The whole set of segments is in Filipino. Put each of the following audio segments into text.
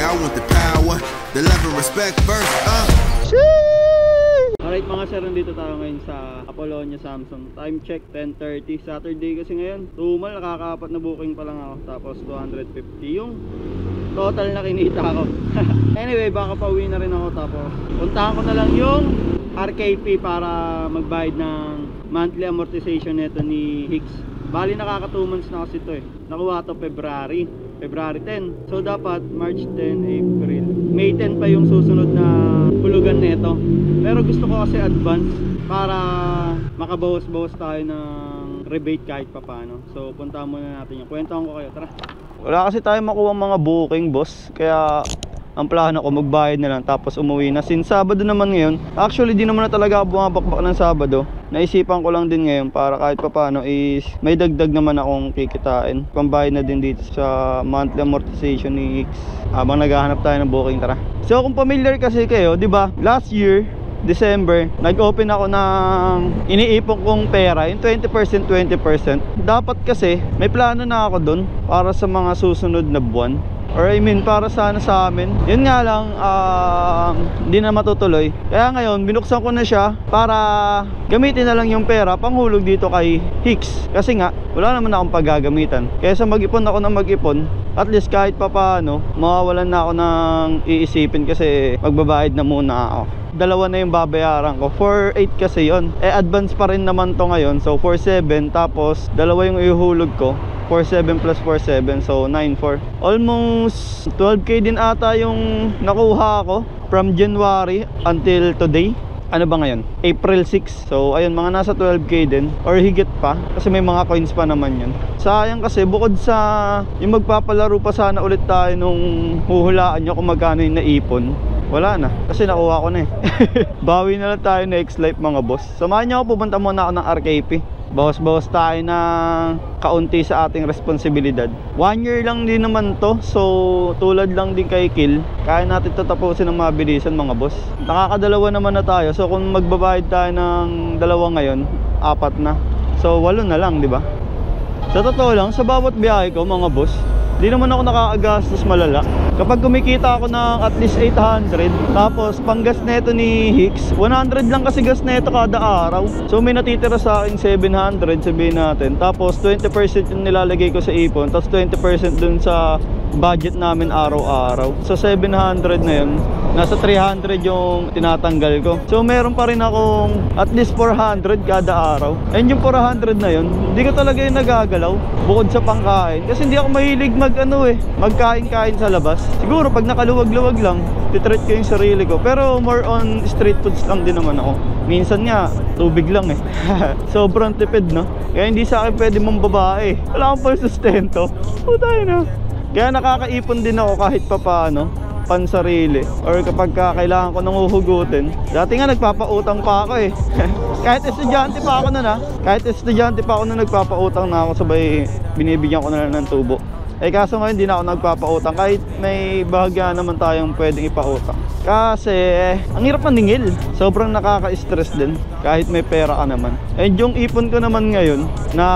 I want the power, the love and respect first. Alright mga sir, nandito tayo ngayon sa Apollonia Samsung. Time check 10:30. Saturday kasi ngayon. Tumal, nakakaapat na booking pa lang ako. Tapos 250 yung total na kinita ko. Anyway, baka pauwi na rin ako. Tapos puntahan ko na lang yung RKP para magbayad ng monthly amortization nito ni Hicks. Bali nakaka 2 months na kasi ito eh. Nakuha to February 10. So dapat March 10, April, May 10 pa yung susunod na hulugan nito. Pero gusto ko kasi advance para makabawas-bawas tayo ng rebate kahit papano. So puntahan muna natin yung kwentuhan ko kayo. Tara. Wala kasi tayo makuha mga booking, boss. Kaya ang plano ko magbayad na lang tapos umuwi na. Since Sabado naman ngayon, actually di naman na talaga ako bumabakbak ng Sabado. Naisipan ko lang din ngayon para kahit papano is may dagdag naman akong kikitain. Pambayad na din dito sa monthly amortization ni Hicks habang naghahanap tayo ng booking. Tara. So kung familiar kasi kayo, di ba? Last year December, nag-open ako ng iniipon kong pera, yung 20%, 20%. Dapat kasi may plano na ako dun para sa mga susunod na buwan. Or I mean, para sana sa amin. Yun nga lang, hindi na matutuloy. Kaya ngayon, binuksan ko na siya para gamitin na lang yung pera panghulog dito kay Hicks. Kasi nga, wala naman akong paggagamitan. Kaysa mag-ipon ako ng mag-ipon, at least kahit papaano, mawawalan na ako ng iisipin kasi magbabayad na muna ako. Dalawa na yung babayaran ko. 4.8 kasi yon. Advance pa rin naman to ngayon. So 4.7, tapos dalawa yung ihulog ko. 4.7 plus 4.7, so 9.4. Almost 12k din ata yung nakuha ko from January until today. Ano ba ngayon? April 6. So ayun, mga nasa 12k din or higit pa kasi may mga coins pa naman yun. Sayang kasi bukod sa yung magpapalaro pa sana ulit tayo nung huhulaan nyo kung magkano yung naipon, wala na kasi nakuha ko na eh. Bawi na lang tayo next life mga boss. Samahan nyo ako, pupunta muna ako ng RKP. Bawas-bawas tayo ng kaunti sa ating responsibilidad. 1 year lang din naman to. So tulad lang din kay Kill, kaya natin tatapusin ng mabilisan mga boss. Nakakadalawa naman na tayo. So kung magbabayad tayo ng dalawa ngayon, 4 na. So 8 na lang, di ba? Sa totoo lang, sa bawat biyahe ko mga boss, di naman ako nakakagastos malala. Kapag kumikita ako ng at least 800, tapos panggas neto ni Hicks, 100 lang kasi gas neto kada araw. So may natitira sa akin 700, sabihin natin. Tapos 20% yung nilalagay ko sa ipon, tapos 20% dun sa budget namin araw-araw. So 700 na yun, nasa 300 yung tinatanggal ko. So meron pa rin akong at least 400 kada araw. And yung 400 na yun, hindi ko talaga yung nagagalaw bukod sa pangkain. Kasi hindi ako mahilig magkain-kain sa labas. Siguro pag nakaluwag-luwag lang, titreat ko yung sarili ko. Pero more on street foods lang din naman ako. Minsan nga, tubig lang eh. Sobrang tipid, no? Kaya hindi sa akin pwede mong babae. Wala akong pansustento. Tayo na. Kaya nakakaipon din ako kahit papaano, pansarili. Or kapag kailangan ko nang uhugutin. Dati nga nagpapautang pa ako eh. Kahit estudyante pa ako nun nagpapautang na ako, sabay binibigyan ko na lang ng tubo. Kaso ngayon hindi na ako nagpapautang kahit may bahagya naman tayong pwedeng ipautang. Kasi ang hirap maningil. Sobrang nakaka-stress din kahit may pera ka naman. And yung ipon ko naman ngayon na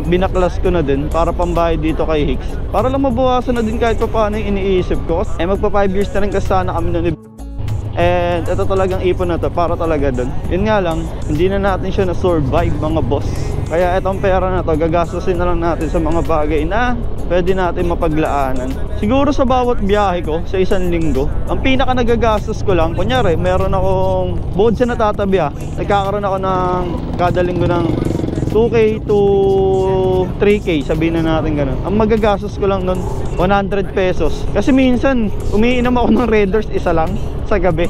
binaklas ko na din para pambayad dito kay Hicks, para lang mabawasan na din kahit pa paano yung iniisip ko. Magpa 5 years na rin kasi sana kami nun. And ito talagang ipon na to para talaga dun. Yun nga lang, hindi na natin siya na-survive mga boss. Kaya itong pera na to, gagastusin na lang natin sa mga bagay na pwede natin mapaglaanan. Siguro sa bawat biyahe ko sa isang linggo, ang pinaka nagagastos ko lang, kunyari meron akong, bukod sa natatabi nagkakaroon ako ng kada linggo ng 2k to 3k, sabihin na natin ganun. Ang magagastos ko lang nun 100 pesos. Kasi minsan umiinom ako ng Raiders isa lang sa gabi.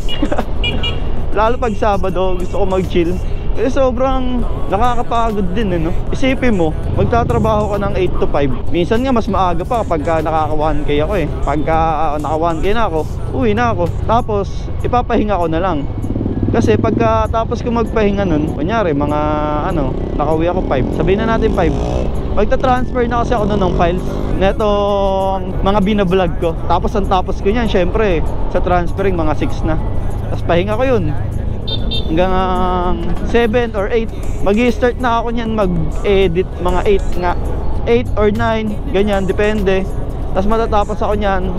Lalo pag Sabado gusto ko mag-chill. Kasi sobrang nakakapagod din no? Isipin mo, magtatrabaho ka ng 8 to 5. Minsan nga mas maaga pa kapag nakaka 1k ako eh. Pagka naka 1k na ako, uwi na ako. Tapos ipapahinga ko na lang. Kasi pagkatapos ko magpahinga nun, kunyari mga nakauwi ako 5. Sabihin na natin 5. Magta-transfer na kasi ako nun ng files netong mga binablog ko. Tapos ang tapos ko niyan, syempre sa transferring mga 6 na. Tapos pahinga ko yun hanggang 7 or 8. Mag-i-start na ako niyan mag-edit mga 8 nga. 8 or 9, ganyan, depende. Tapos matatapos ako niyan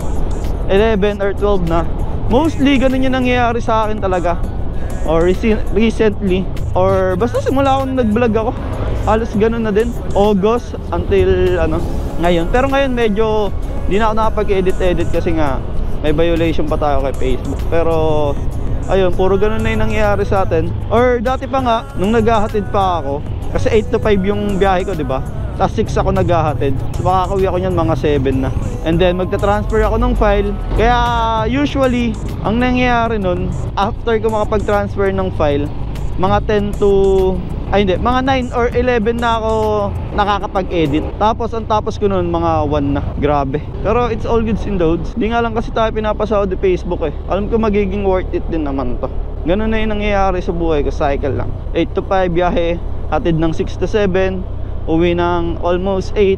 11 or 12 na. Mostly ganun yung nangyayari sa akin talaga, or recently, or basta simula akong nag-vlog ako, halos ganun na din, August until ngayon. Pero ngayon medyo di na ako nakapag-edit kasi nga may violation pa tayo kay Facebook. Pero ayun, puro ganun na yung nangyayari sa atin. Or dati pa nga, nung naghahatid pa ako, kasi 8 to 5 yung biyahe ko, diba? Tapos 6 ako naghahatid, so makakauwi ako nyan mga 7 na. And then magta-transfer ako ng file. Kaya usually ang nangyayari nun, after ko makapag-transfer ng file, mga 10 to mga 9 or 11 na ako nakakapag-edit. Tapos ang tapos ko nun mga 1 na. Grabe. Pero it's all goods in loads. Di nga lang kasi tayo pinapasahod di Facebook eh. Alam ko magiging worth it din naman to. Ganun na yung nangyayari sa buhay ko. Cycle lang, 8 to 5 biyahe, hatid ng 6 to 7, uwi ng almost 8,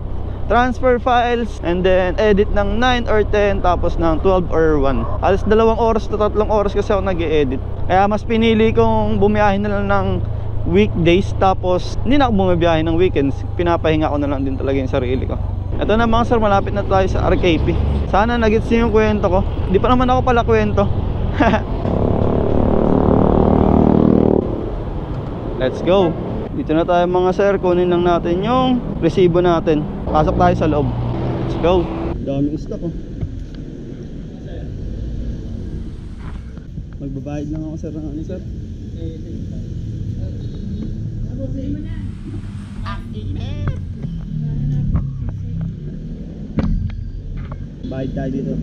transfer files, and then edit ng 9 or 10, tapos ng 12 or 1. Halos 2 oras to 3 oras kasi ako nag-e-edit. Kaya mas pinili kong bumiyahin na lang ng weekdays, tapos hindi na ako bumibiyahin ng weekends. Pinapahinga ko na lang din talaga yung sarili ko. Ito na mga sir, malapit na tayo sa RKP. Sana nagets niyo yung kwento ko. Hindi pa naman ako pala kwento. Let's go. Dito na tayo mga sir, kunin lang natin yung resibo natin. Pasok tayo sa loob. Let's go. Daming stock oh. Magbabayad lang ako sir ng ano sir. Bayad tayo dito.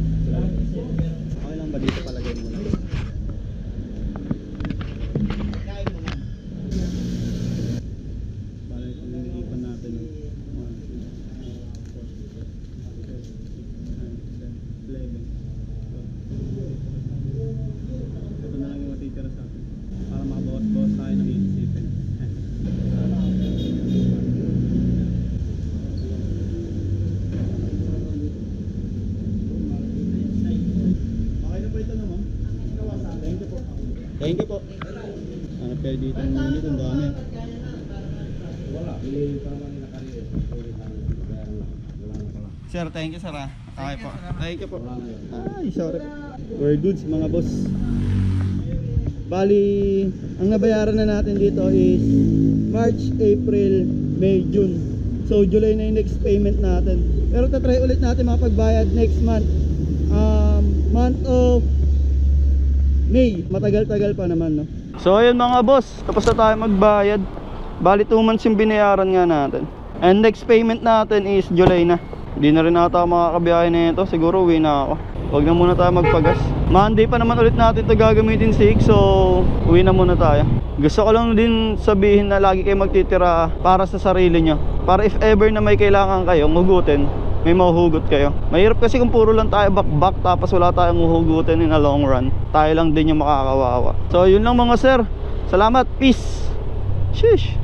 Okay lang ba dito palagay mo na? Thank you po. Pero dito ang unit, ang dami. Sir, thank you sir ha. Okay po. Thank you po. Ay, sorry. We're goods mga boss. Bali, ang nabayaran na natin dito is March, April, May, June. So July na yung next payment natin. Pero tatry ulit natin makapagbayad next month. Month of May, matagal-tagal pa naman no. So ayun mga boss, tapos na tayo magbayad. Bali 2 months yung binayaran nga natin. And next payment natin is July na. Hindi na rin ata ako makakabiyahe na ito. Siguro uwi na ako. Huwag na muna tayo magpagas. Monday pa naman ulit natin ito gagamitin 6. So uwi na muna tayo. Gusto ko lang din sabihin na lagi kayo magtitira para sa sarili nyo. Para if ever na may kailangan kayo hugutin, may mahuhugot kayo. Mahirap kasi kung puro lang tayo back tapos wala tayong huhugutin in a long run. Tayo lang din yung makakawawa. So yun lang mga sir. Salamat. Peace. Sheesh.